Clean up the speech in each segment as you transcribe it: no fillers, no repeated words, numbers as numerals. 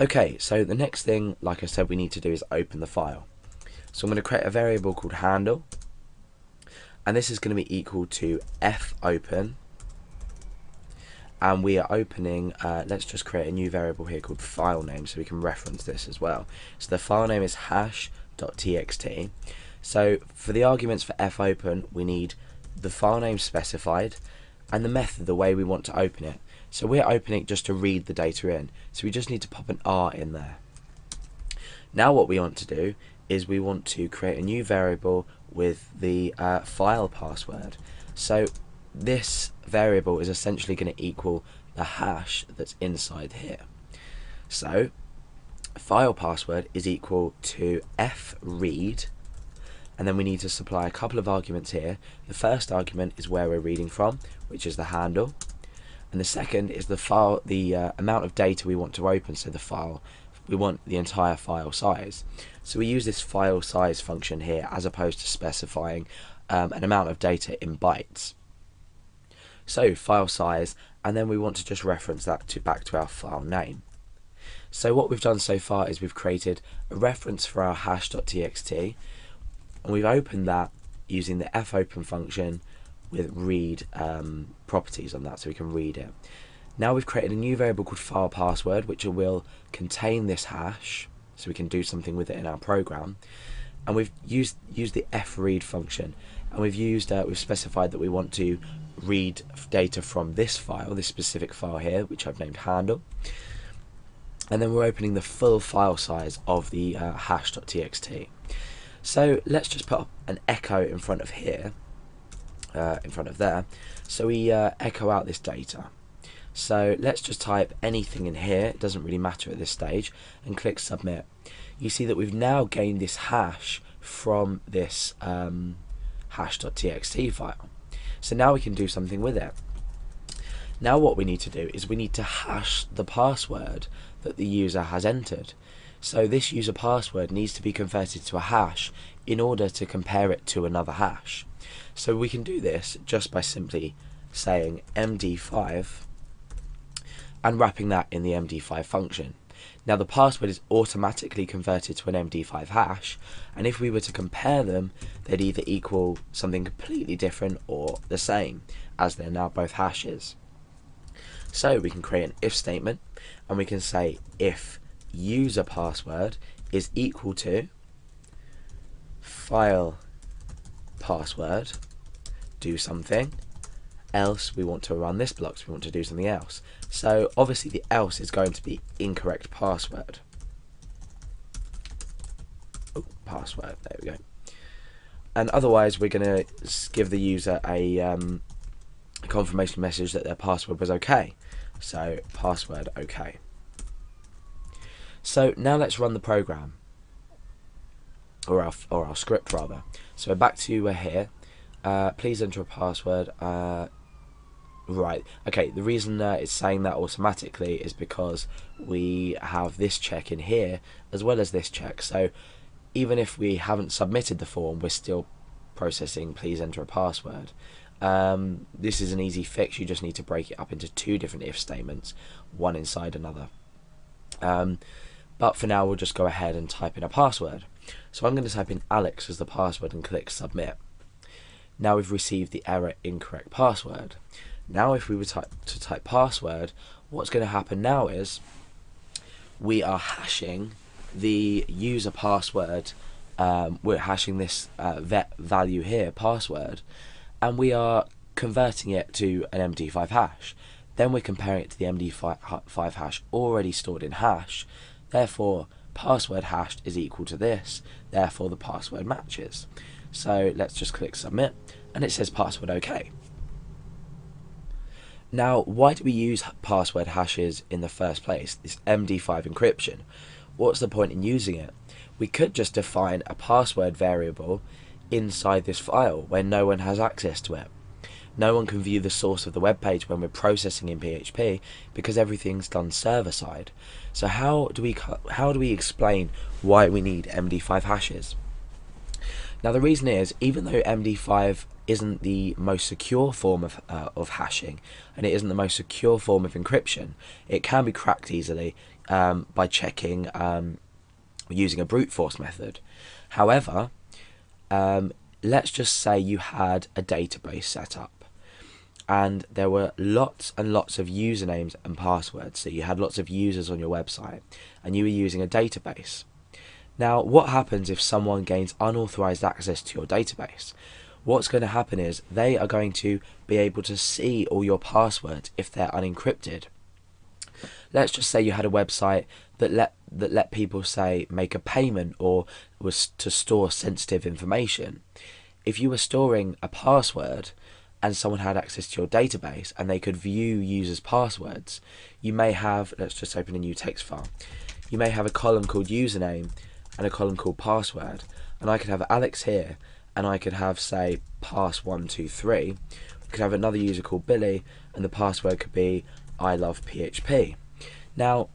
Okay, so the next thing, like I said, we need to do is open the file. So I'm going to create a variable called handle, and this is going to be equal to fopen, and we are opening, let's just create a new variable here called file name so we can reference this as well. So the file name is hash.txt. So for the arguments for fopen, we need the file name specified and the method, the way we want to open it. So we're opening it just to read the data in, so we just need to pop an R in there. Now what we want to do is we want to create a new variable with the file password. So this variable is essentially going to equal the hash that's inside here. So file password is equal to fread, and then we need to supply a couple of arguments here. The first argument is where we're reading from, which is the handle, and the second is the file, the amount of data we want to open. So the file, we want the entire file size. So we use this file size function here as opposed to specifying an amount of data in bytes. So file size, and then we want to just reference that back to our file name. So what we've done so far is we've created a reference for our hash.txt, and we've opened that using the fopen function with read properties on that, so we can read it. Now we've created a new variable called file password, which will contain this hash, so we can do something with it in our program. And we've used the fread function, and we've specified that we want to read data from this file, this specific file here, which I've named handle. And then we're opening the full file size of the hash.txt. So let's just put an echo in front of here, in front of there, so we echo out this data. So let's just type anything in here, it doesn't really matter at this stage, and click submit. You see that we've now gained this hash from this hash.txt file. So now we can do something with it. Now what we need to do is we need to hash the password that the user has entered. So this user password needs to be converted to a hash in order to compare it to another hash. So we can do this just by simply saying MD5 and wrapping that in the MD5 function. Now the password is automatically converted to an MD5 hash, and if we were to compare them, they'd either equal something completely different or the same, as they're now both hashes. So we can create an if statement, and we can say if user password is equal to file password, do something, else we want to run this block, so we want to do something else. So obviously the else is going to be incorrect password. Oh, password, there we go. And otherwise we're going to give the user a confirmation message that their password was okay. So password okay. So now let's run the program, or our script rather. So back to here. Please enter a password. Right, okay, the reason it's saying that automatically is because we have this check in here as well as this check. So even if we haven't submitted the form, we're still processing please enter a password. This is an easy fix. You just need to break it up into two different if statements, one inside another. But for now we'll just go ahead and type in a password. So I'm going to type in Alex as the password and click submit. Now we've received the error incorrect password. Now if we were to type password, what's going to happen now is we are hashing the user password, we're hashing this value here, password, and we are converting it to an MD5 hash. Then we're comparing it to the MD5 hash already stored in hash. Therefore password hashed is equal to this, therefore the password matches. So let's just click submit, and it says password okay. Now, why do we use password hashes in the first place, this MD5 encryption? What's the point in using it? We could just define a password variable inside this file where no one has access to it. No one can view the source of the web page when we're processing in PHP because everything's done server side. So how do we explain why we need MD5 hashes? Now the reason is, even though MD5 isn't the most secure form of hashing, and it isn't the most secure form of encryption, it can be cracked easily by checking using a brute force method. However, let's just say you had a database set up and there were lots and lots of usernames and passwords, so you had lots of users on your website and you were using a database. Now, what happens if someone gains unauthorized access to your database? What's going to happen is they are going to be able to see all your passwords if they're unencrypted. Let's just say you had a website that let people, say, make a payment or was to store sensitive information. If you were storing a password and someone had access to your database and they could view users' passwords, you may have, let's just open a new text file, you may have a column called username and a column called password, and I could have Alex here and I could have, say, pass123. We could have another user called Billy and the password could be I love PHP. Now,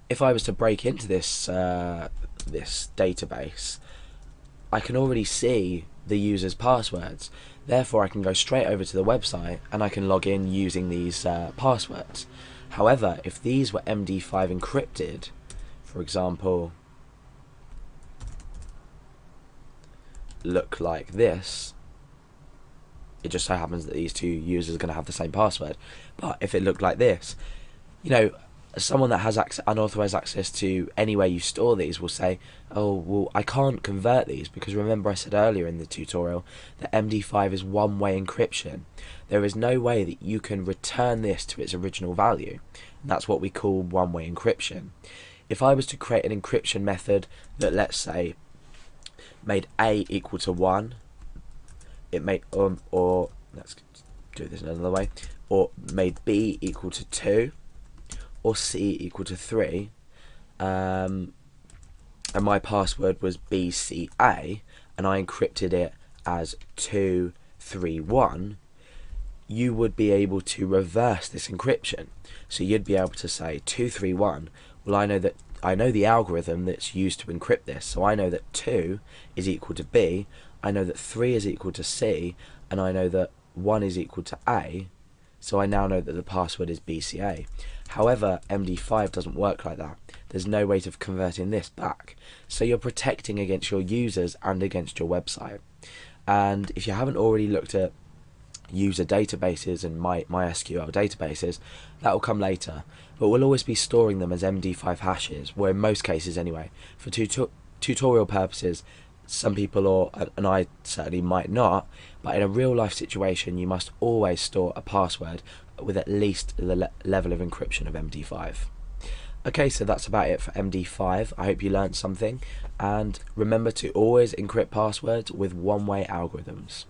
if I was to break into this this database, I can already see the user's passwords. Therefore, I can go straight over to the website and I can log in using these passwords. However, if these were MD5 encrypted, for example, look like this, it just so happens that these two users are going to have the same password. But if it looked like this, you know, someone that has unauthorized access to anywhere you store these will say, oh, well, I can't convert these, because remember I said earlier in the tutorial that MD5 is one-way encryption. There is no way that you can return this to its original value, and that's what we call one-way encryption. If I was to create an encryption method that, let's say, made A equal to 1, it made or let's do this another way, or made B equal to 2, or C equal to 3, and my password was BCA, and I encrypted it as 231, you would be able to reverse this encryption. So you'd be able to say 231, well, I know the algorithm that's used to encrypt this, so I know that 2 is equal to B, I know that 3 is equal to C, and I know that 1 is equal to A, so I now know that the password is BCA. However, MD5 doesn't work like that. There's no way of converting this back. So you're protecting against your users and against your website. And if you haven't already looked at user databases and MySQL databases, that will come later. But we'll always be storing them as MD5 hashes, or in most cases anyway. For tutorial purposes, some people, and I certainly might not, but in a real life situation you must always store a password with at least the level of encryption of MD5. Okay, so that's about it for MD5. I hope you learned something, and remember to always encrypt passwords with one-way algorithms.